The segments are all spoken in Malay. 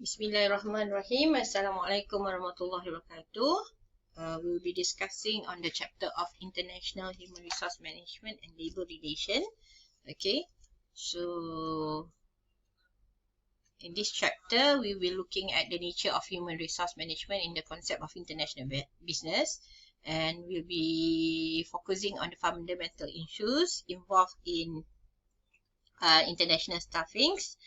Bismillahirrahmanirrahim. Assalamualaikum warahmatullahi wabarakatuh. We'll be discussing on the chapter of International Human Resource Management and Labour Relation. Okay, so in this chapter, we will be looking at the nature of human resource management in the concept of international business, and we'll be focusing on the fundamental issues involved in international staffings,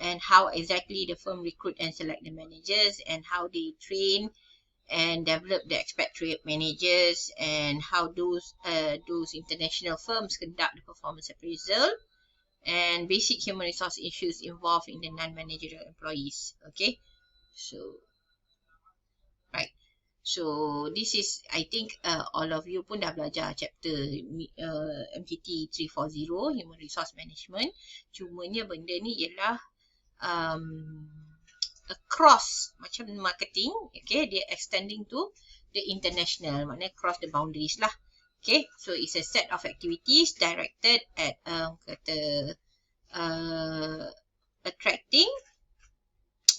and how exactly the firm recruit and select the managers, and how they train and develop the expatriate managers, and how those international firms conduct the performance appraisal, and basic human resource issues involved in the non-managerial employees. Okay, so right. So this is, I think all of you pun dah belajar chapter MCT 340 Human Resource Management. Cumanya benda ni ialah across macam marketing. Okay, dia extending to the international, maknanya cross the boundaries lah. Okay, so it's a set of activities directed at attracting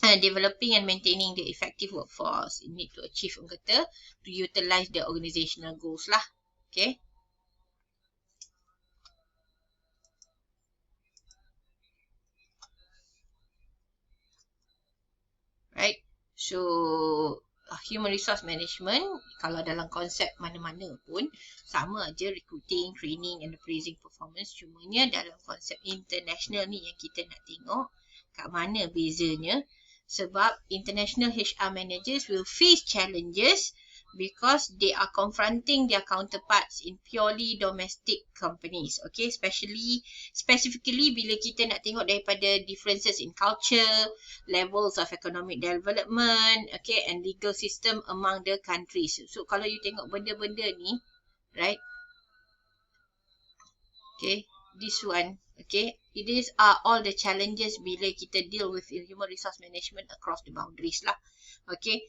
and developing and maintaining the effective workforce. You need to achieve to utilize the organizational goals lah. Okay. Right. So human resource management, kalau dalam konsep mana-mana pun sama aja, recruiting, training and appraising performance. Cumanya dalam konsep international ni yang kita nak tengok kat mana bezanya. Sebab international HR managers will face challenges because they are confronting their counterparts in purely domestic companies. Okay, specifically bila kita nak tengok daripada differences in culture, levels of economic development, okay, and legal system among the countries. So kalau you tengok benda-benda ni, right? Okay, this one, okay, these are all the challenges bila kita deal with human resource management across the boundaries lah. Okay,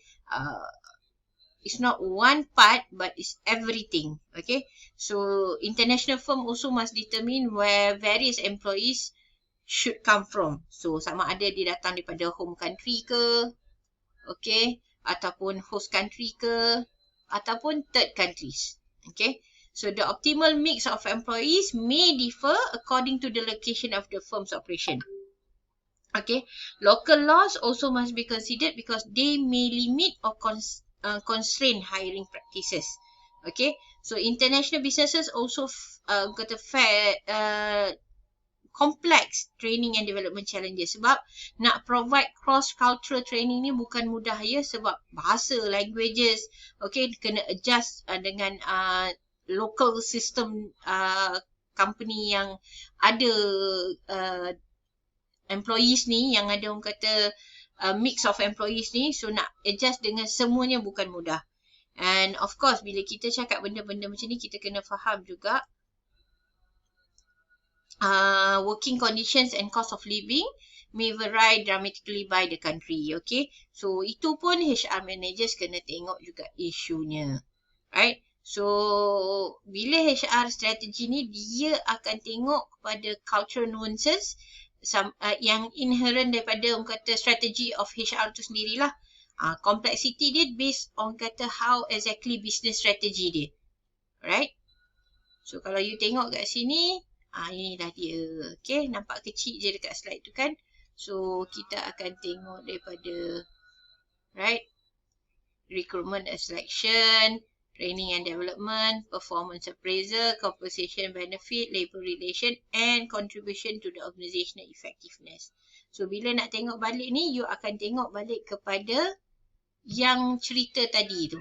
it's not one part, but it's everything. Okay, so international firm also must determine where various employees should come from. So sama ada dia datang daripada home country ke, okay, ataupun host country ke, ataupun third countries. Okay, so the optimal mix of employees may differ according to the location of the firm's operation. Okay, local laws also must be considered because they may limit or constrain hiring practices. Okay, so international businesses also got a complex training and development challenges. Sebab nak provide cross-cultural training ni bukan mudah ya, sebab bahasa, languages, okay, kena adjust dengan local system company yang ada employees ni, yang ada orang kata mix of employees ni. So nak adjust dengan semuanya bukan mudah. And of course bila kita cakap benda-benda macam ni, kita kena faham juga working conditions and cost of living may vary dramatically by the country. Okay, so itu pun HR managers kena tengok juga isunya, right? So bila HR strategy ni, dia akan tengok kepada cultural nuances yang inherent daripada orang kata strategy of HR tu sendirilah. Complexity dia based on kata how exactly business strategy dia, right? So kalau you tengok kat sini, inilah dia. Okay, nampak kecil je dekat slide tu kan. So kita akan tengok daripada, right, recruitment and selection, training and development, performance appraisal, compensation benefit, labour relation and contribution to the organizational effectiveness. So bila nak tengok balik ni, you akan tengok balik kepada yang cerita tadi tu.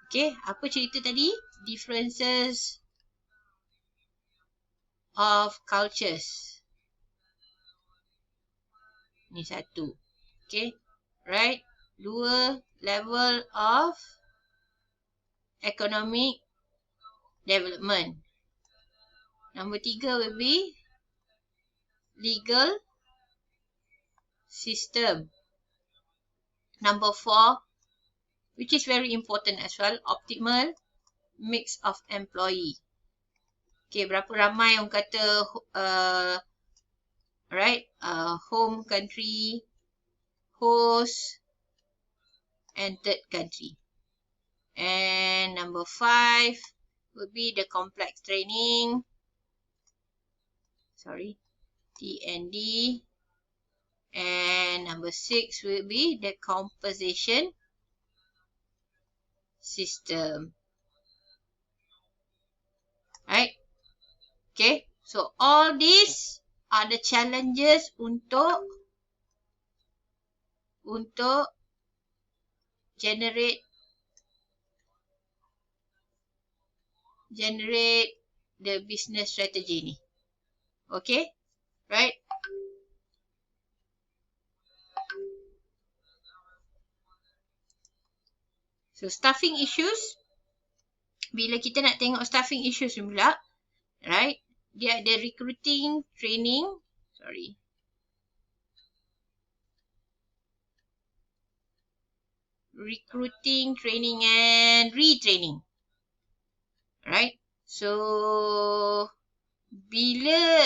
Okay, apa cerita tadi? Differences of cultures. Ni satu. Okay, right? Dua, level of economic development. Number 3 will be legal system. Number 4, which is very important as well, optimal mix of employee. Okay, berapa ramai orang kata right, home country, host and third country. And number 5 would be the complex training. TND. And number 6 will be the compensation system. Right? Okay. So all these are the challenges untuk generate the business strategy ni. Okay? Right? So staffing issues. Bila kita nak tengok staffing issues ni pula, right? Dia ada recruiting, training, and retraining. Right? So bila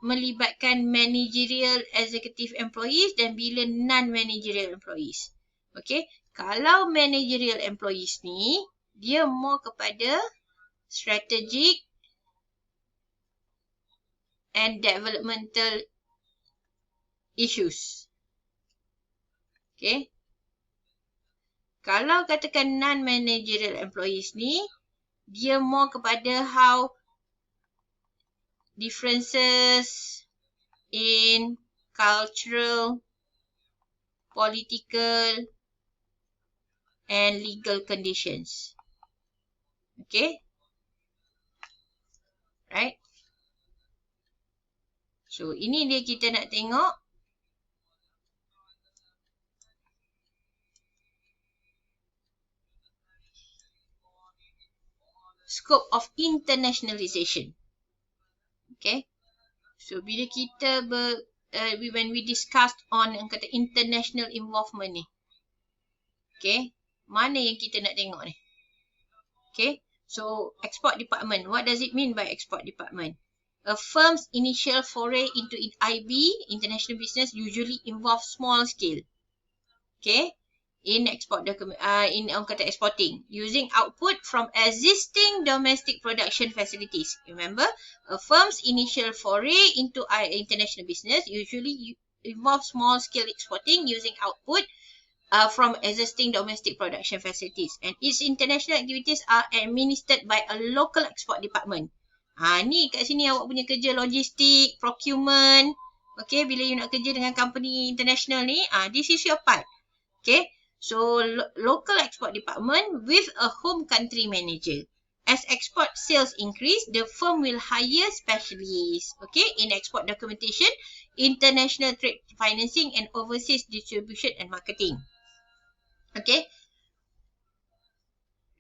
melibatkan managerial executive employees dan bila non-managerial employees. Okay? Kalau managerial employees ni, dia more kepada strategic and developmental issues. Okay? Kalau katakan non-managerial employees ni, dia more kepada how differences in cultural, political, and legal conditions. Okay? Right? So, ini dia kita nak tengok. Scope of internationalization. Okay? So, bila kita when we discussed on yang kata international involvement ni. Okay? Mana yang kita nak tengok ni? Okay? So, export department. What does it mean by export department? A firm's initial foray into IB, international business, usually involves small scale. Okay? In exporting, using output from existing domestic production facilities. Remember, a firm's initial foray into international business usually involves small scale exporting using output from existing domestic production facilities, and its international activities are administered by a local export department. Ni kat sini awak punya kerja logistik, procurement. Okay, bila you nak kerja dengan company international ni, this is your part. Okay, so local export department with a home country manager. As export sales increase, the firm will hire specialists, okay, in export documentation, international trade financing, and overseas distribution and marketing. Okay.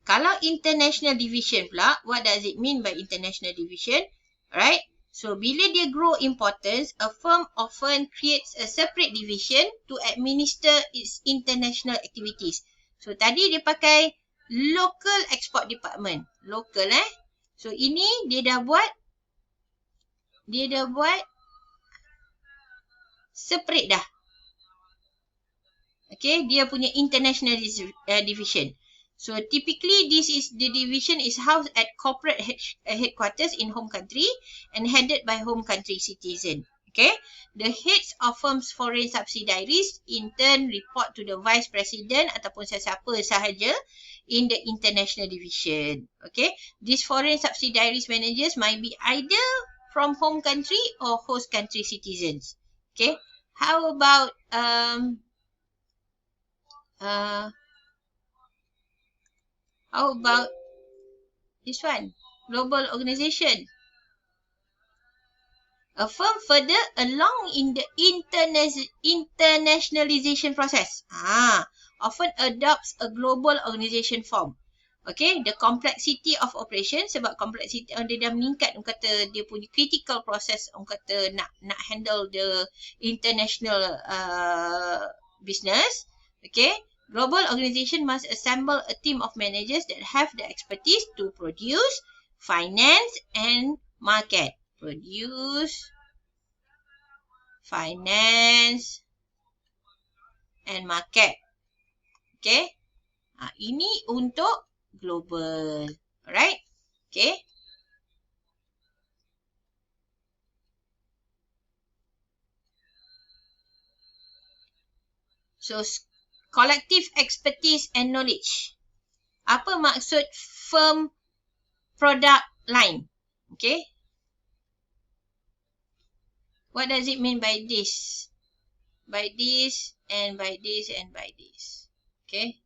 Kalau international division pula, what does it mean by international division? Right? So, bila dia grow importance, a firm often creates a separate division to administer its international activities. So, tadi dia pakai local export department. Local So, ini dia dah buat separate dah. Okay, dia punya international division. So, typically, the division is housed at corporate headquarters in home country and headed by home country citizen. Okay, the heads of firms foreign subsidiaries in turn report to the vice president ataupun sesiapa sahaja in the international division. Okay, these foreign subsidiaries managers might be either from home country or host country citizens. Okay, how about this one? Global organization. A firm further along in the internationalization process often adopts a global organization form. Okay, the complexity of operation, sebab complexity dia dah meningkat, orang kata dia punya critical process, orang kata nak handle the international business. Okay, global organization must assemble a team of managers that have the expertise to produce, finance, and market. Produce, finance, and market. Okay. Ini untuk global. Alright. Okay. So, collective expertise and knowledge. Apa maksud firm product line? Okay. What does it mean by this? By this and by this and by this. Okay.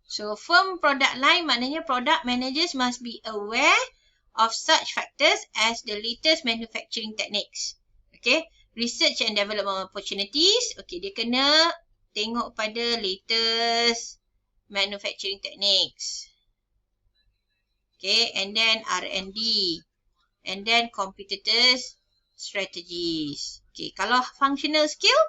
So, firm product line maknanya product managers must be aware of such factors as the latest manufacturing techniques. Okay. Research and development opportunities. Okay, dia kena tengok pada latest manufacturing techniques. Okay, and then R&D. And then competitors strategies. Okay, kalau functional skill,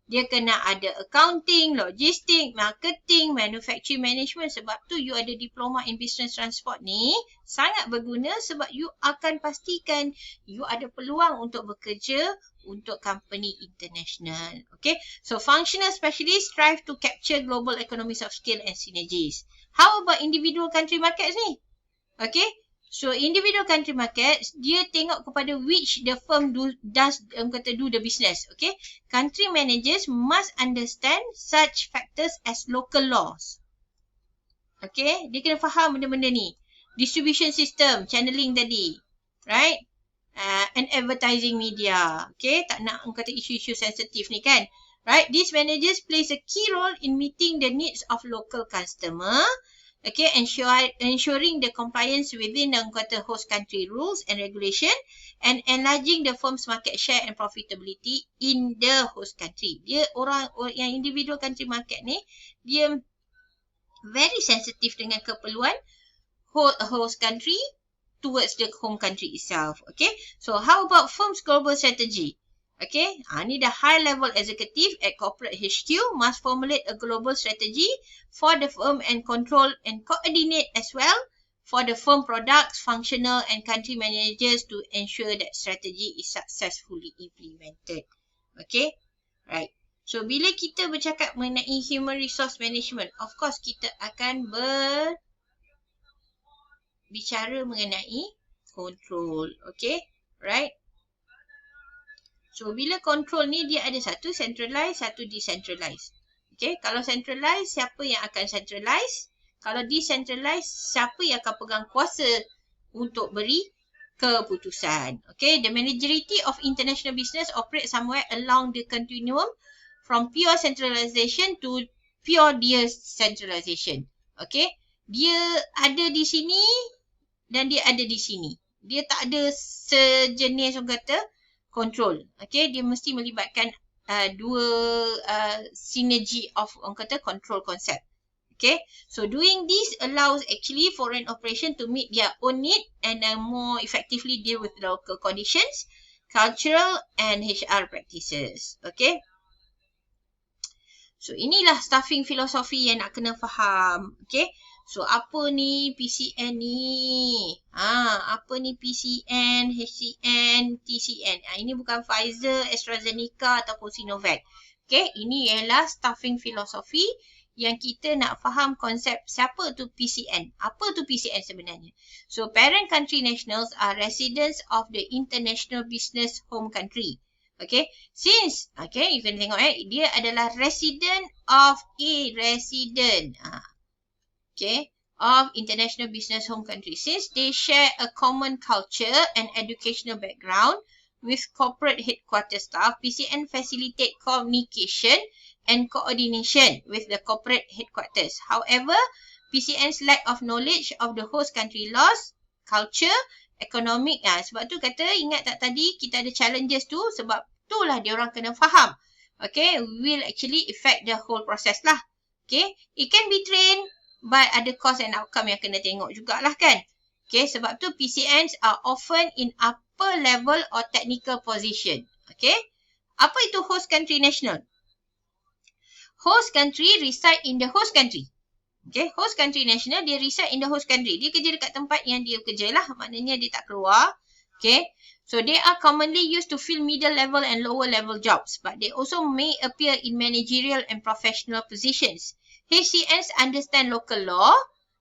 dia kena ada accounting, logistik, marketing, manufacturing management. Sebab tu you ada diploma in business transport ni sangat berguna sebab you akan pastikan you ada peluang untuk bekerja untuk company international. Okay, so functional specialists strive to capture global economies of scale and synergies. How about individual country markets ni? Okay, so individual country markets, dia tengok kepada which the firm do the business. Okay, country managers must understand such factors as local laws. Okay, dia kena faham benda-benda ni. Distribution system, channeling tadi. Right? And advertising media. Okay, tak nak kata isu-isu sensitif ni kan. Right, these managers plays a key role in meeting the needs of local customer. Okay, ensuring the compliance within the host country rules and regulation and enlarging the firm's market share and profitability in the host country. Dia orang yang individual country market ni, dia very sensitive dengan keperluan host country towards the home country itself. Okay, so how about firm's global strategy? Okay, ni dah high level executive at corporate HQ must formulate a global strategy for the firm and control and coordinate as well for the firm products, functional and country managers to ensure that strategy is successfully implemented. Okay, right. So, bila kita bercakap mengenai human resource management, of course kita akan bicara mengenai control. Okay, right. So, bila control ni dia ada satu centralized, satu decentralized. Okay, kalau centralized, siapa yang akan centralize? Kalau decentralized, siapa yang akan pegang kuasa untuk beri keputusan? Okay, the majority of international business operate somewhere along the continuum from pure centralization to pure decentralization. Okay, dia ada di sini dan dia ada di sini. Dia tak ada sejenis orang kata control. Okay, dia mesti melibatkan dua synergy of orang kata control concept. Okay, so doing this allows actually foreign operation to meet their own need and more effectively deal with local conditions, cultural and HR practices. Okay, so inilah staffing philosophy yang nak kena faham. Okay, so apa ni PCN ni? Apa ni PCN, HCN, TCN? Ini bukan Pfizer, AstraZeneca ataupun Sinovac. Okay, ini ialah staffing philosophy yang kita nak faham konsep siapa tu PCN. Apa tu PCN sebenarnya? So, parent country nationals are residents of the international business home country. Okay, since, okay, you can tengok dia adalah resident of okay, of international business home country. Since they share a common culture and educational background with corporate headquarters staff, PCN facilitate communication and coordination with the corporate headquarters. However, PCN's lack of knowledge of the host country laws, culture, economic, sebab tu kata, ingat tak tadi kita ada challenges tu, sebab itulah dia orang kena faham. Okay, will actually affect the whole process lah. Okay, it can be trained, but ada cost and outcome yang kena tengok jugalah kan. Okay, sebab tu PCNs are often in upper level or technical position. Okay, apa itu host country national? Host country reside in the host country. Okay, host country national, dia reside in the host country. Dia kerja dekat tempat yang dia kerja lah. Maknanya dia tak keluar. Okay, So they are commonly used to fill middle level and lower level jobs, but they also may appear in managerial and professional positions. HCNs understand local law.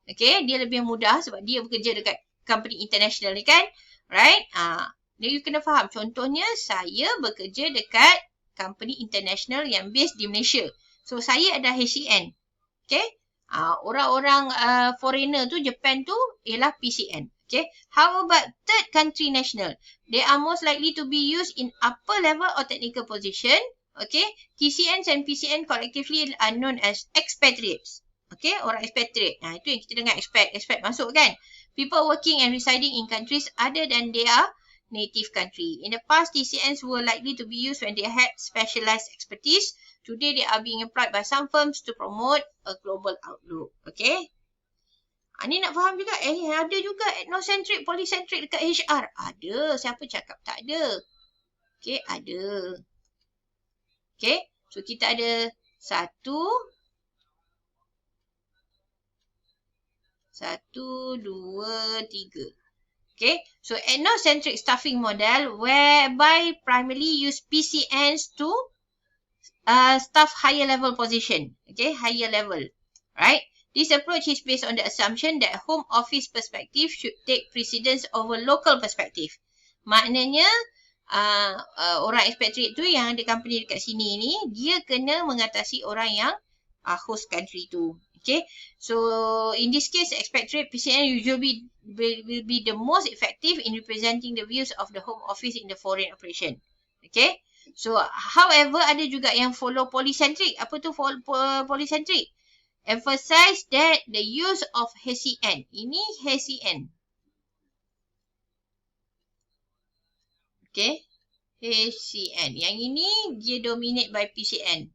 Okay, dia lebih mudah sebab dia bekerja dekat company international ni kan. Right? Dia you kena faham. Contohnya, saya bekerja dekat company international yang based di Malaysia. So, saya adalah HCN. Okay? Orang-orang foreigner tu, Japan tu, ialah PCN. Okay. How about third country national? They are most likely to be used in upper level or technical position. Okay. TCNs and PCN collectively are known as expatriates. Okay. Orang expatriate. Itu yang kita dengar expat masuk kan. People working and residing in countries other than their native country. In the past, TCNs were likely to be used when they had specialized expertise. Today, they are being employed by some firms to promote a global outlook. Okay. Ni nak faham juga. Ada juga ethnocentric, polycentric dekat HR. Ada. Siapa cakap tak ada? Okay, ada. Okay. So, kita ada 1, 2, 3. Okay. So, ethnocentric staffing model whereby primarily use PCNs to staff higher level position. Okay, higher level. Right. This approach is based on the assumption that home office perspective should take precedence over local perspective. Maknanya, orang expatriate tu yang ada company dekat sini ni, dia kena mengatasi orang yang host country tu. Okay. So, in this case, expatriate PCN usually will be the most effective in representing the views of the home office in the foreign operation. Okay. So, however, ada juga yang follow polycentric. Apa tu polycentric? Emphasize that the use of HCN. Ini HCN. Okay. HCN. Yang ini dia dominate by PCN.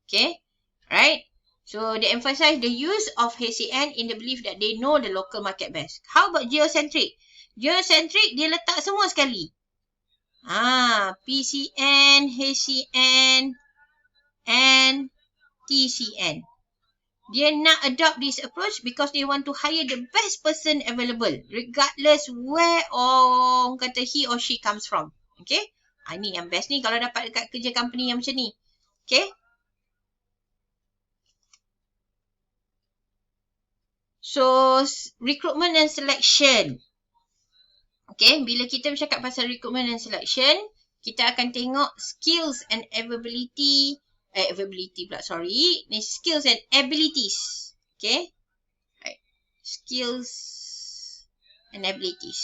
Okay. Right. So, they emphasize the use of HCN in the belief that they know the local market best. How about geocentric? Geocentric, dia letak semua sekali. PCN, HCN, and TCN. Dia nak adopt this approach because they want to hire the best person available regardless where orang kata he or she comes from. Okay. Ni yang best ni kalau dapat dekat kerja company yang macam ni. Okay. So, recruitment and selection. Okay. Bila kita bercakap pasal recruitment and selection, kita akan tengok skills and ability pula, sorry. Ni skills and abilities. Okay. Right. Skills and abilities.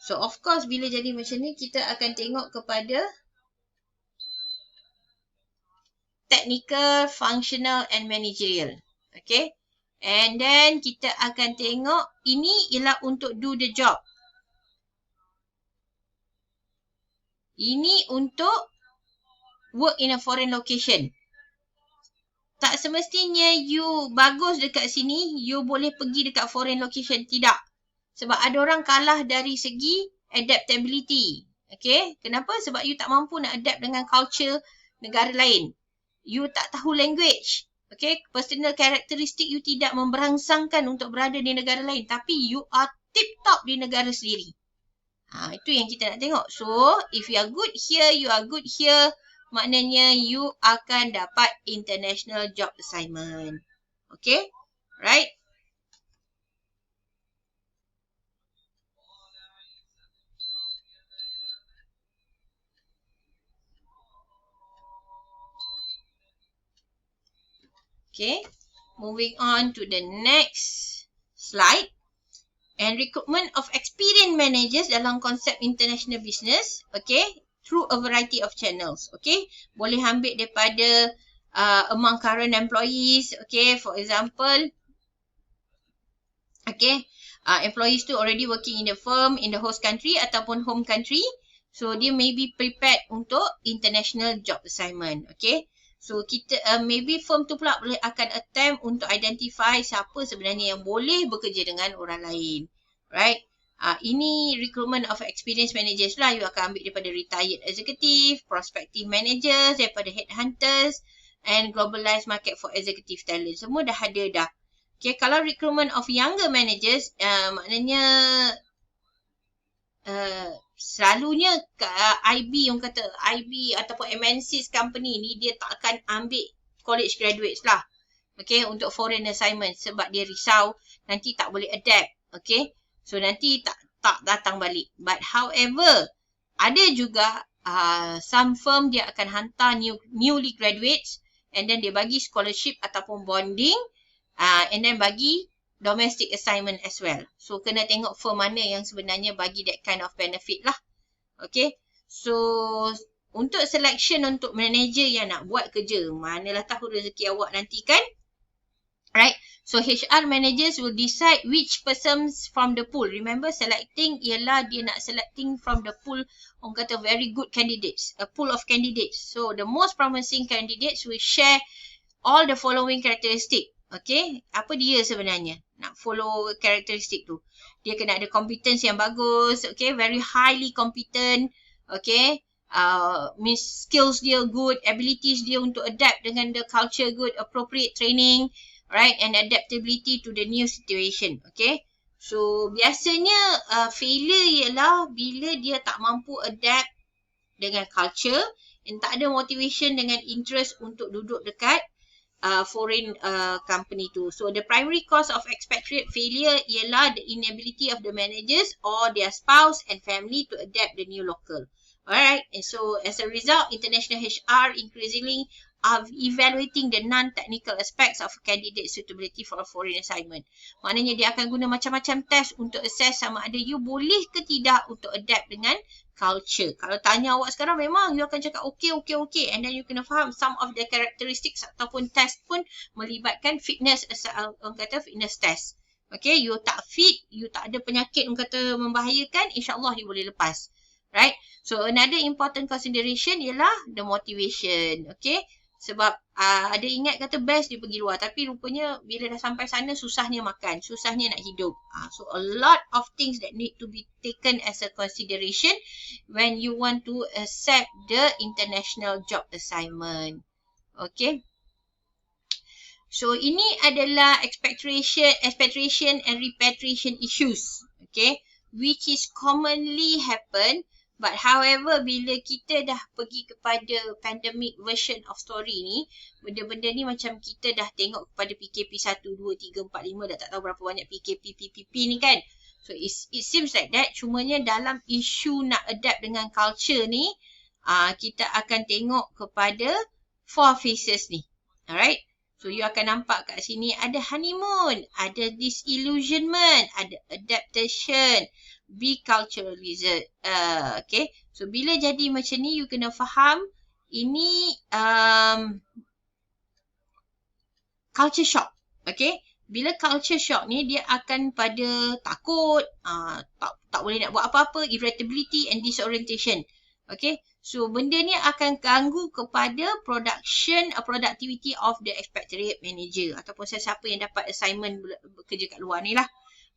So, of course, bila jadi macam ni, kita akan tengok kepada technical, functional and managerial. Okay. And then, kita akan tengok, ini ialah untuk do the job. Ini untuk work in a foreign location. Tak semestinya you bagus dekat sini, you boleh pergi dekat foreign location. Tidak. Sebab ada orang kalah dari segi adaptability. Okay. Kenapa? Sebab you tak mampu nak adapt dengan culture negara lain. You tak tahu language. Okay. Personal characteristic you tidak memberangsangkan untuk berada di negara lain. Tapi you are tip-top di negara sendiri. Itu yang kita nak tengok. So, if you are good here, you are good here. Maknanya you akan dapat international job assignment. Okay? Right? Okay. Moving on to the next slide. And recruitment of experienced managers dalam konsep international business. Okay? Through a variety of channels. Okay. Boleh ambil daripada among current employees. Okay. For example. Okay. Employees tu already working in the firm, in the host country ataupun home country. So, dia may be prepared untuk international job assignment. Okay. So, kita maybe firm tu pula boleh akan attempt untuk identify siapa sebenarnya yang boleh bekerja dengan orang lain. Right. Ini recruitment of experienced managers lah. You akan ambil daripada retired executive, prospective managers, daripada headhunters and globalized market for executive talent. Semua dah ada dah. Okay, kalau recruitment of younger managers, maknanya selalunya IB, orang kata IB ataupun MNC's company ni, dia tak akan ambil college graduates lah. Okay, untuk foreign assignment sebab dia risau nanti tak boleh adapt. Okay, so nanti tak datang balik. But however, ada juga some firm dia akan hantar newly graduates and then dia bagi scholarship ataupun bonding and then bagi domestic assignment as well. So kena tengok firm mana yang sebenarnya bagi that kind of benefit lah. Okay, so untuk selection untuk manager yang nak buat kerja, manalah tahu rezeki awak nanti kan. Right, so HR managers will decide which persons from the pool. Remember, selecting ialah dia nak selecting from the pool, orang kata very good candidates, a pool of candidates. So the most promising candidates will share all the following characteristic. Okay, apa dia sebenarnya nak follow karakteristik tu? Dia kena ada competence yang bagus, okay, very highly competent, okay, means skills dia good, abilities dia untuk adapt dengan the culture good, appropriate training, right, and adaptability to the new situation. Okay, so biasanya failure ialah bila dia tak mampu adapt dengan culture and tak ada motivation dengan interest untuk duduk dekat foreign company tu. So the primary cause of expatriate failure ialah the inability of the managers or their spouse and family to adapt the new local. Alright, and so as a result, international HR increasingly are evaluating the non-technical aspects of a candidate suitability for a foreign assignment. Maknanya dia akan guna macam-macam test untuk assess sama ada you boleh ke tidak untuk adapt dengan culture. Kalau tanya awak sekarang, memang you akan cakap okay. And then you kena faham some of the characteristics ataupun test pun melibatkan fitness, orang kata fitness test. Okay, you tak fit, you tak ada penyakit orang kata membahayakan, insyaAllah you boleh lepas. Right, so another important consideration ialah the motivation. Okay, sebab ada ingat kata best dia pergi luar, tapi rupanya bila dah sampai sana susahnya makan, susahnya nak hidup. So a lot of things that need to be taken as a consideration when you want to accept the international job assignment. Okay, so ini adalah expatriation and repatriation issues, okay, which is commonly happen. But however, bila kita dah pergi kepada pandemic version of story ni, benda-benda ni macam kita dah tengok kepada PKP 1, 2, 3, 4, 5, dah tak tahu berapa banyak PKP, PPP ni kan. So it seems like that. Cumanya dalam isu nak adapt dengan culture ni, kita akan tengok kepada 4 phases ni. Alright. So you akan nampak kat sini ada honeymoon, ada disillusionment, ada adaptation, biculturalism. Okay, so bila jadi macam ni, you kena faham ini culture shock. Okay, bila culture shock ni, dia akan pada takut, tak boleh nak buat apa-apa, irritability and disorientation. Okay, so benda ni akan ganggu kepada productivity of the expatriate manager ataupun sesiapa yang dapat assignment bekerja kat luar ni lah.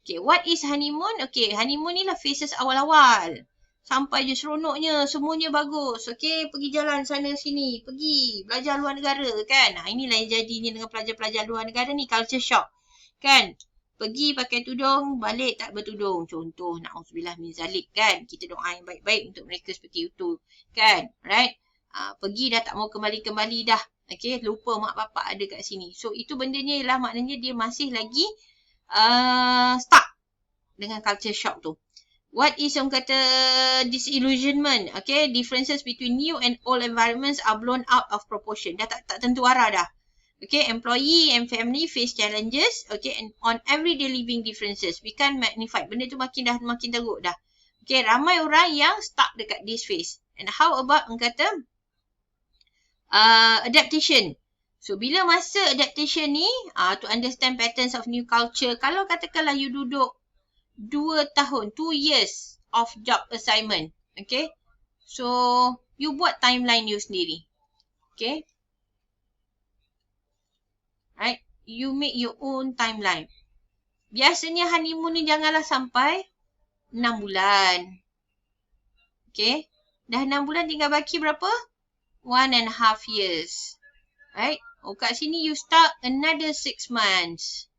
Okay, what is honeymoon? Okay, honeymoon ni lah phases awal-awal. Sampai je seronoknya, semuanya bagus. Okay, pergi jalan sana sini, pergi belajar luar negara kan. Inilah yang jadinya dengan pelajar-pelajar luar negara ni, culture shock. Kan? Pergi pakai tudung, balik tak bertudung. Contoh, na'udzubillah min zalik kan. Kita doa yang baik-baik untuk mereka seperti itu. Kan? Right? Pergi dah tak mau kembali-kembali dah. Okay, lupa mak bapak ada kat sini. So, itu bendanya ialah maknanya dia masih lagi stuck dengan culture shock tu. What is orang kata disillusionment? Okay, differences between new and old environments are blown out of proportion. Dah tak tentu arah dah. Okay, employee and family face challenges. Okay, and on everyday living differences become magnified. Benda tu makin teruk dah. Okay, ramai orang yang stuck dekat this phase. And how about orang kata adaptation? So, bila masa adaptation ni, to understand patterns of new culture, kalau katakanlah you duduk 2 tahun, 2 years of job assignment, okay, so, you buat timeline you sendiri, okay, right, you make your own timeline. Biasanya honeymoon ni janganlah sampai 6 bulan, okay, dah 6 bulan tinggal baki berapa? 1.5 years, right. Oh, kat sini you start another 6 months.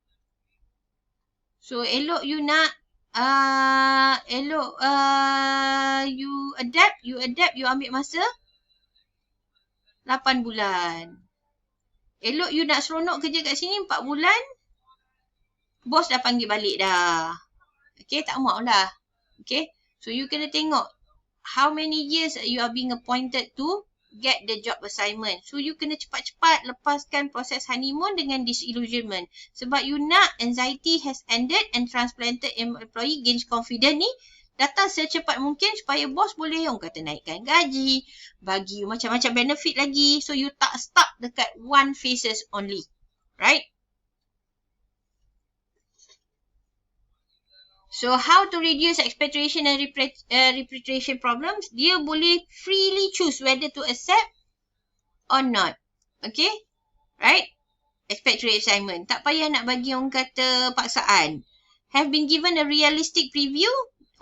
So, elok you nak Elok you adapt, you ambil masa 8 bulan. Elok you nak seronok kerja kat sini 4 bulan, bos dah panggil balik dah. Okay, tak maulah. Okay, so you kena tengok how many years you are being appointed to get the job assignment. So you kena cepat-cepat lepaskan proses honeymoon dengan disillusionment. Sebab you nak anxiety has ended and transplanted employee gains confidence ni datang secepat mungkin supaya bos boleh orang kata naikkan gaji, bagi you macam-macam benefit lagi. So you tak stuck dekat one phases only. Right? So how to reduce expatriation and repatriation problems? Dia boleh freely choose whether to accept or not. Okay? Right? Expatriate assignment. Tak payah nak bagi orang kata paksaan. Have been given a realistic preview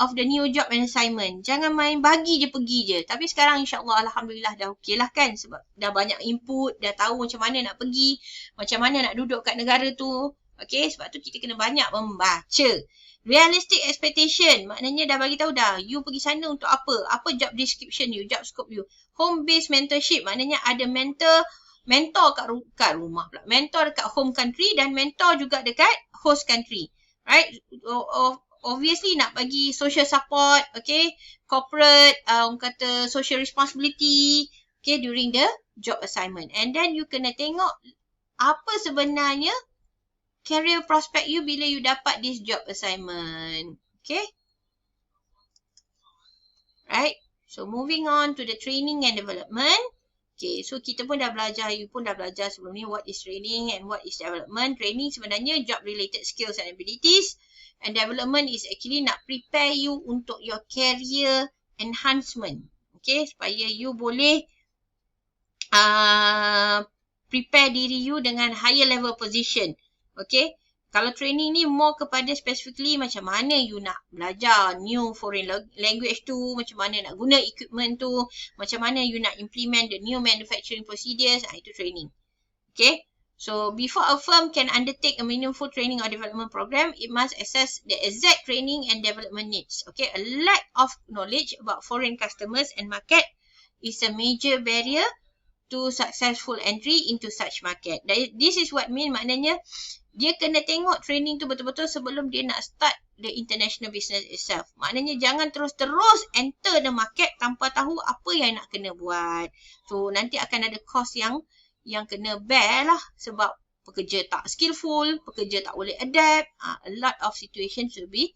of the new job and assignment. Jangan main bagi je pergi je. Tapi sekarang insyaAllah Alhamdulillah dah okey lah kan. Sebab dah banyak input, dah tahu macam mana nak pergi, macam mana nak duduk kat negara tu. Okay? Sebab tu kita kena banyak membaca. Realistic expectation, maknanya dah bagi tahu dah, you pergi sana untuk apa job description you, job scope you. Home based mentorship, maknanya ada mentor kat rumah pula, mentor dekat home country dan mentor juga dekat host country, right? Obviously nak bagi social support, okay, corporate, orang kata social responsibility, okay, during the job assignment. And then you kena tengok apa sebenarnya career prospect you bila you dapat this job assignment. Okay? Right? So, moving on to the training and development. Okay, so kita pun dah belajar, you pun dah belajar sebelum ni what is training and what is development. Training sebenarnya job related skills and abilities. And development is actually nak prepare you untuk your career enhancement. Okay, supaya you boleh prepare diri you dengan higher level position. Okay, kalau training ni more kepada specifically macam mana you nak belajar new foreign language tu, macam mana nak guna equipment tu, macam mana you nak implement the new manufacturing procedures, itu training. Okay, so before a firm can undertake a meaningful training or development program, it must assess the exact training and development needs. Okay, a lack of knowledge about foreign customers and market is a major barrier to successful entry into such market. This is what mean, maknanya dia kena tengok training tu betul-betul sebelum dia nak start the international business itself. Maknanya jangan terus-terus enter the market tanpa tahu apa yang nak kena buat. So nanti akan ada cost yang kena bear lah sebab pekerja tak skillful, pekerja tak boleh adapt. A lot of situations will be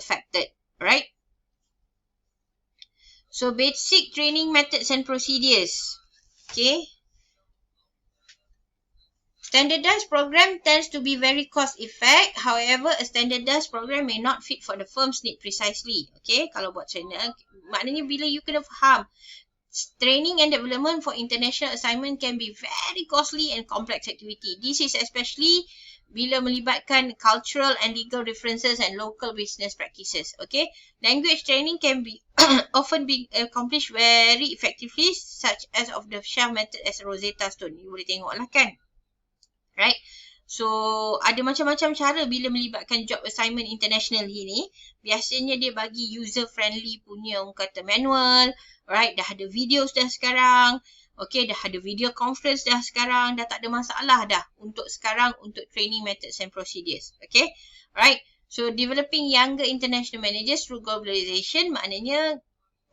affected, right? So basic training methods and procedures. Okay. Standardized program tends to be very cost effective. However, a standardized program may not fit for the firm's need precisely. Okay, kalau buat trainer, maknanya bila you kena faham, training and development for international assignment can be very costly and complex activity. This is especially bila melibatkan cultural and legal differences and local business practices. Okay, language training can be often be accomplished very effectively, such as of the Shah method as Rosetta Stone. You boleh tengok lah kan. Right? So, ada macam-macam cara bila melibatkan job assignment international ni. Biasanya dia bagi user-friendly punya orang kata manual. Right? Dah ada videos dah sekarang. Okay, dah ada video conference dah sekarang. Dah tak ada masalah dah untuk sekarang untuk training methods and procedures. Okay? Right? So, developing younger international managers through globalization, maknanya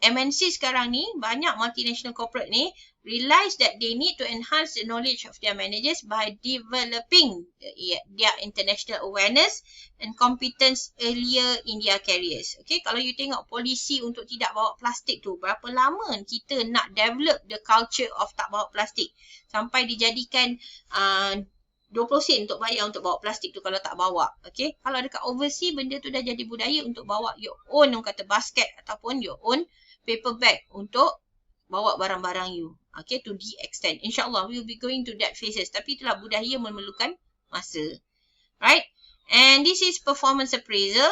MNC sekarang ni, banyak multinational corporate ni, realize that they need to enhance the knowledge of their managers by developing their international awareness and competence earlier in their careers. Okay, kalau you tengok polisi untuk tidak bawa plastik tu, berapa lama kita nak develop the culture of tak bawa plastik sampai dijadikan 20 sen untuk bayar untuk bawa plastik tu kalau tak bawa. Okay, kalau dekat overseas benda tu dah jadi budaya untuk bawa your own orang kata basket ataupun your own paper bag untuk bawa barang-barang you. Okay, to the extent. InsyaAllah, we will be going to that phases. Tapi itulah budaya memerlukan masa. Right? And this is performance appraisal.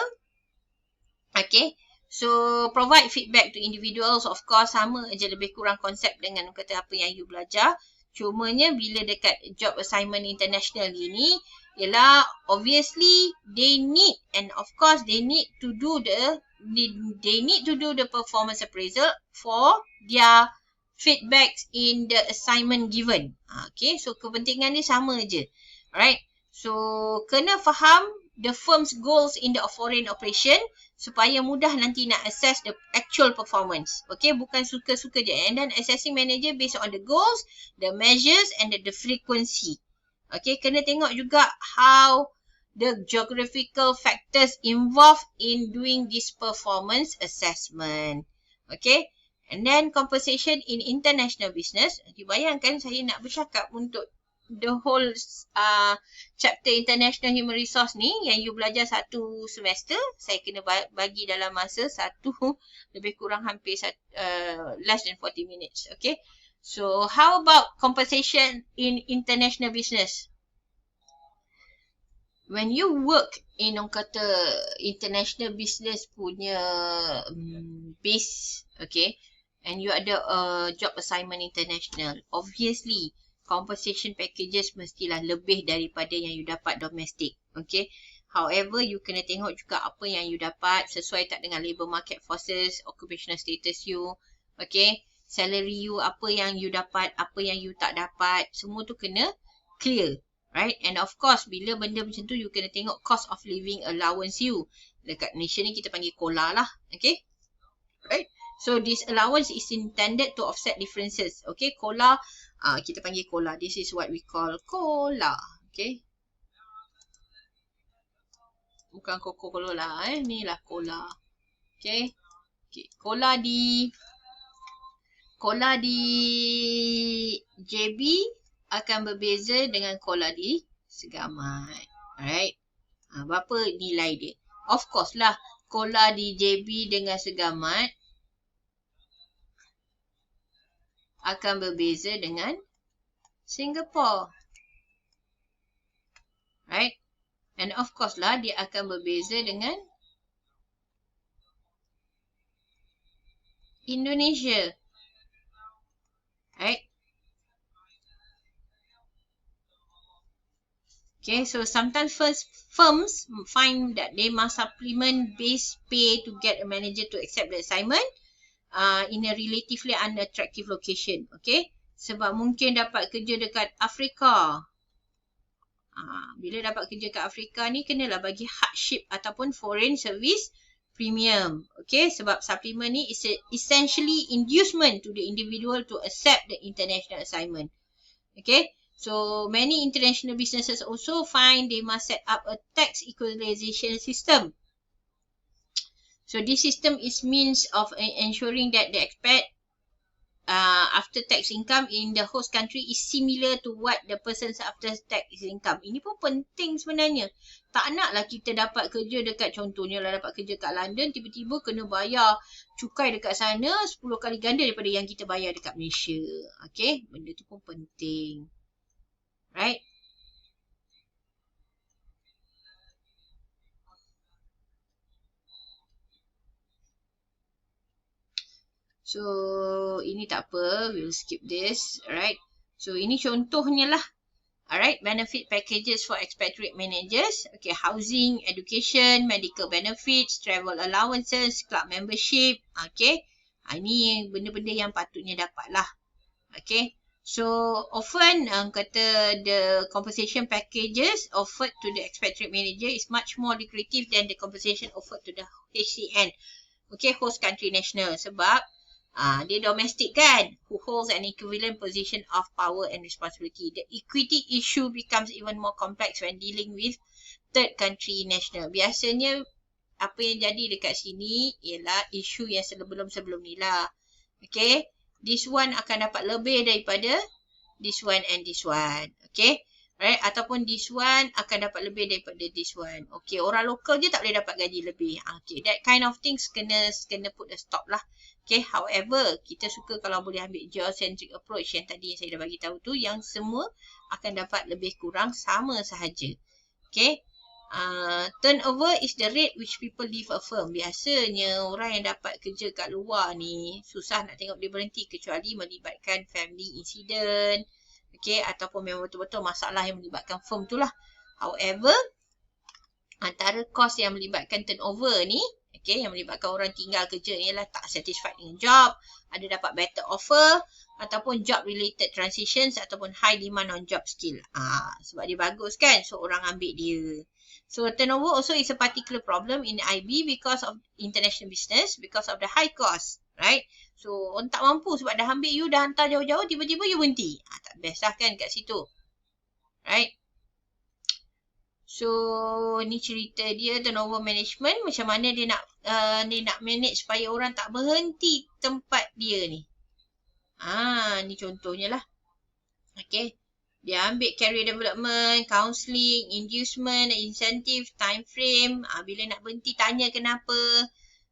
Okay. So, provide feedback to individuals. Of course, sama aja lebih kurang konsep dengan kata apa yang you belajar. Cumanya bila dekat job assignment international ini, ialah obviously they need, and of course they need to do the performance appraisal for their feedbacks in the assignment given. Okay, so kepentingan ni sama je. Alright, so kena faham the firm's goals in the foreign operation supaya mudah nanti nak assess the actual performance. Okay, bukan suka-suka je. And then assessing manager based on the goals, the measures and the frequency. Okay, kena tengok juga how the geographical factors involved in doing this performance assessment. Okay, and then compensation in international business. Dibayangkan saya nak bercakap untuk the whole chapter international human resource ni yang you belajar satu semester, saya kena bagi dalam masa satu lebih kurang hampir less than 40 minutes. Okay, so how about compensation in international business? When you work in orang kata international business punya base, okay, and you ada job assignment international, obviously compensation packages mestilah lebih daripada yang you dapat domestic. Okay, however you kena tengok juga apa yang you dapat sesuai tak dengan labour market forces, occupational status you, okay, salary you, apa yang you dapat, apa yang you tak dapat, semua tu kena clear. Right, and of course bila benda macam tu you kena tengok cost of living allowance you. Dekat Malaysia ni kita panggil COLA lah. Okay, right, so this allowance is intended to offset differences. Okay, COLA, kita panggil COLA. This is what we call COLA. Okay, bukan Coca-Cola ni lah COLA. Okay, COLA di JB akan berbeza dengan COLA di Segamat. Alright, berapa nilai dia? Of course lah, COLA di JB dengan Segamat akan berbeza dengan Singapore. Right, and of course lah dia akan berbeza dengan Indonesia. Right. Okay, so sometimes firms find that they must supplement base pay to get a manager to accept the assignment in a relatively unattractive location. Okay, sebab mungkin dapat kerja dekat Afrika. Bila dapat kerja kat Afrika ni, kenalah bagi hardship ataupun foreign service premium. Okay, sebab supplement ni is essentially inducement to the individual to accept the international assignment. Okay, so many international businesses also find they must set up a tax equalization system. So this system is means of ensuring that the expat after tax income in the host country is similar to what the person's after tax income. Ini pun penting sebenarnya. Tak naklah kita dapat kerja dekat, contohnya lah dapat kerja kat London, tiba-tiba kena bayar cukai dekat sana 10 kali ganda daripada yang kita bayar dekat Malaysia. Okay, benda tu pun penting. Right? So, ini tak apa. We'll skip this. Alright. So, ini contohnya lah. Alright. Benefit packages for expatriate managers. Okay. Housing, education, medical benefits, travel allowances, club membership. Okay. Ini benda-benda yang patutnya dapat lah. Okay. So, often kata the compensation packages offered to the expatriate manager is much more lucrative than the compensation offered to the HCN. Okay, host country national. Sebab dia domestic kan, who holds an equivalent position of power and responsibility. The equity issue becomes even more complex when dealing with third country national. Biasanya, apa yang jadi dekat sini ialah isu yang sebelum-sebelum ni lah. Okay, this one akan dapat lebih daripada this one and this one. Okay, right? Ataupun this one akan dapat lebih daripada this one. Okay, orang lokal je tak boleh dapat gaji lebih. Okay, that kind of things kena put a stop lah. Okay, however, kita suka kalau boleh ambil geocentric approach yang tadi saya dah bagi tahu tu, yang semua akan dapat lebih kurang sama sahaja. Okay, turnover is the rate which people leave a firm. Biasanya orang yang dapat kerja kat luar ni susah nak tengok dia berhenti kecuali melibatkan family incident. Okay, ataupun memang betul-betul masalah yang melibatkan firm tu lah. However, antara kos yang melibatkan turnover ni, okay, yang melibatkan orang tinggal kerja ialah tak satisfied dengan job, ada dapat better offer, ataupun job related transitions, ataupun high demand on job skill. Sebab dia bagus kan, so orang ambil dia. So turnover also is a particular problem in IB because of international business, because of the high cost, right? So orang tak mampu sebab dah ambil you, dah hantar jauh-jauh, tiba-tiba you berhenti. Tak best lah kan kat situ, right? So ni cerita dia turnover management, macam mana dia nak manage supaya orang tak berhenti tempat dia ni. Ni contohnya lah. Okay. Dia ambil career development, counselling, inducement, incentive, time frame. Bila nak berhenti tanya kenapa.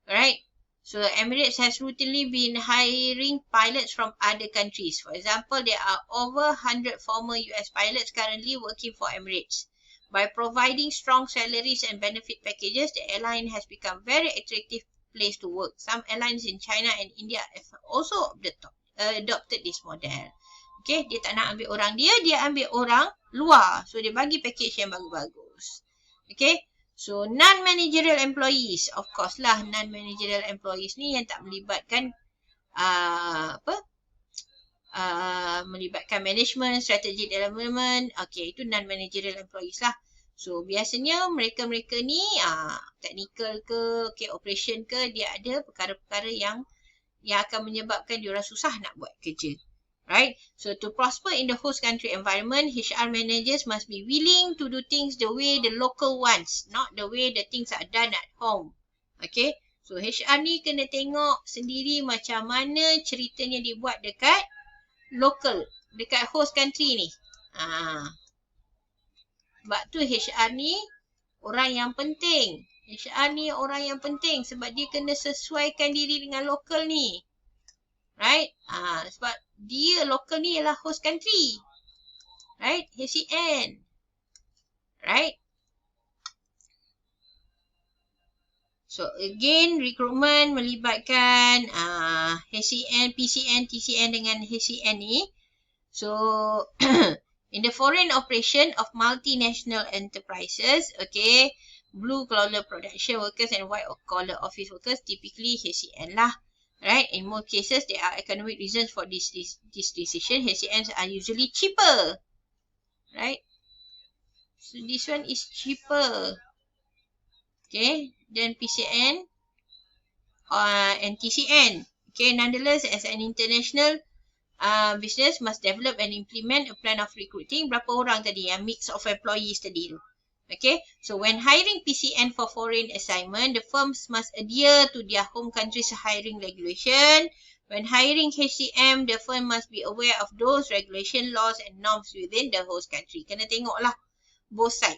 Right. So Emirates has routinely been hiring pilots from other countries. For example, there are over 100 former US pilots currently working for Emirates. By providing strong salaries and benefit packages, the airline has become very attractive place to work. Some airlines in China and India have also adopted this model. Okay, dia tak nak ambil orang dia ambil orang luar. So, dia bagi package yang bagus-bagus. Okay, so non-managerial employees. Of course lah, non-managerial employees ni yang tak melibatkan melibatkan management, strategic development. Okay, itu non-managerial employees lah. So, biasanya mereka-mereka ni technical ke, okay, operation ke, dia ada perkara-perkara yang akan menyebabkan diorang susah nak buat kerja. Right? So, to prosper in the host country environment, HR managers must be willing to do things the way the local wants, not the way the things are done at home. Okay? So, HR ni kena tengok sendiri macam mana ceritanya dibuat dekat local, dekat host country ni. Sebab tu HR ni orang yang penting. HR ni orang yang penting sebab dia kena sesuaikan diri dengan local ni. Right? Sebab dia local ni ialah host country. Right? HCN. Right? So again, recruitment melibatkan HCN, PCN, TCN dengan HCN ni. So in the foreign operation of multinational enterprises, okay, blue collar production workers and white collar office workers, typically HCN lah. Right? In most cases, there are economic reasons for this decision. HCNs are usually cheaper. Right? So this one is cheaper. Okay. Then PCN and TCN. Okay. Nonetheless, as an international business must develop and implement a plan of recruiting. Berapa orang tadi yang mix of employees tadi tu? Okay, so when hiring PCN for foreign assignment, the firms must adhere to their home country's hiring regulation. When hiring HCM, the firm must be aware of those regulation, laws and norms within the host country. Kena tengoklah both side.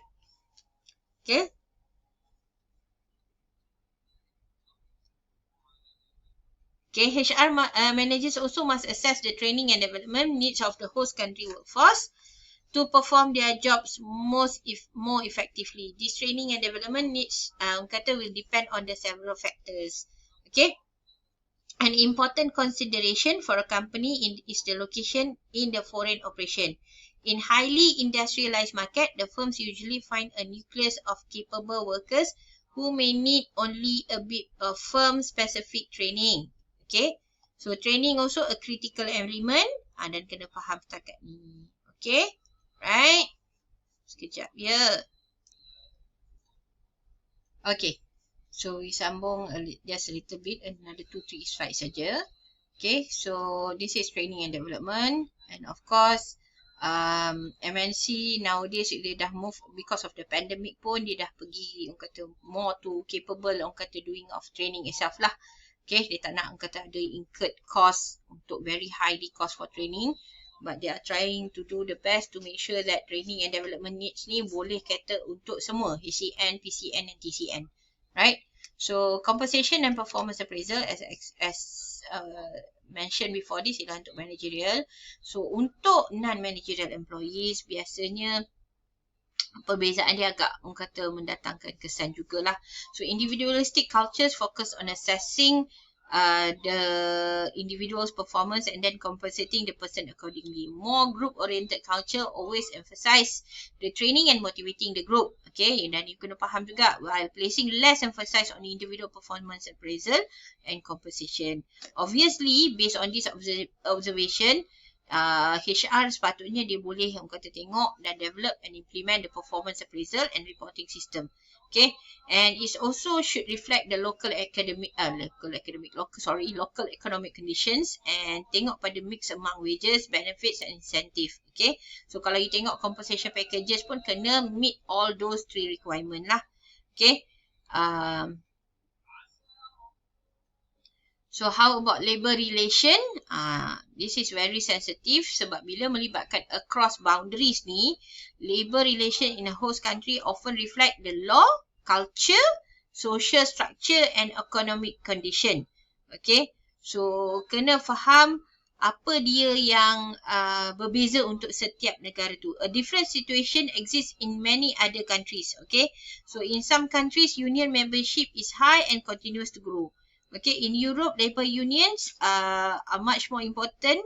Okay. Okay, HR managers also must assess the training and development needs of the host country workforce to perform their jobs more effectively. This training and development needs will depend on the several factors. Okay. An important consideration for a company is the location in the foreign operation. In highly industrialized market, the firms usually find a nucleus of capable workers who may need only a bit of firm-specific training. Okay. So, training also a critical element. Dan kena faham setakat ni. Okay. Right? Sekejap ya. Okay. So, we sambung just a little bit. Another 2-3 slides saja. Okay. So, this is training and development. And of course, MNC nowadays dia dah move because of the pandemic pun. Dia dah pergi, orang kata, more to capable, orang kata, doing of training itself lah. Okay. Dia tak nak, orang kata, ada incurred cost untuk very highly cost for training. But they are trying to do the best to make sure that training and development needs ni boleh cater untuk semua HCN, PCN and TCN. Right? So, compensation and performance appraisal as mentioned before this ialah untuk managerial. So, untuk non-managerial employees, biasanya perbezaan dia agak, orang kata, mendatangkan kesan jugalah. So, individualistic cultures focus on assessing the individual's performance and then compensating the person accordingly. More group-oriented culture always emphasize the training and motivating the group. Okay, dan you kena faham juga, while placing less emphasis on individual performance appraisal and compensation. Obviously, based on this observation, HR sepatutnya dia boleh orang kata tengok dan develop and implement the performance appraisal and reporting system. Okay, and it also should reflect the local economic conditions and tengok pada mix among wages, benefits and incentive. Okay, so kalau you tengok compensation packages pun kena meet all those 3 requirement lah. Okay, so how about labour relation? This is very sensitive sebab bila melibatkan across boundaries ni, labour relation in a host country often reflect the law, culture, social structure and economic condition. Okay, so kena faham apa dia yang berbeza untuk setiap negara tu. A different situation exists in many other countries. Okay, so in some countries, union membership is high and continues to grow. Okay, in Europe, labor unions are much more important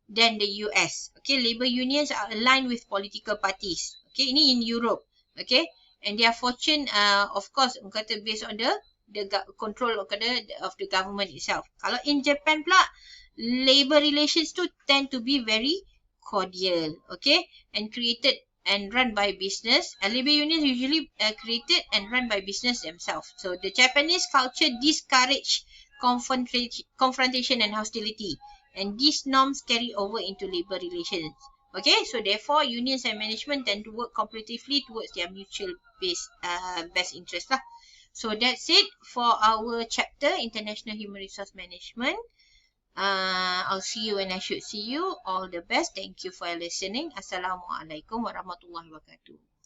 than the US. Okay, labor unions are aligned with political parties. Okay, ini in Europe. Okay, and their fortune, of course, kata based on the control of the government itself. Kalau in Japan pula, labor relations tu tend to be very cordial. Okay, and created and run by business. Labor unions usually created and run by business themselves. So the Japanese culture discourage confrontation and hostility, and these norms carry over into labor relations. Okay, so therefore unions and management tend to work cooperatively towards their mutual best interest lah. So that's it for our chapter International Human Resource Management. I'll see you when I should see you. All the best. Thank you for listening. Assalamualaikum warahmatullahi wabarakatuh.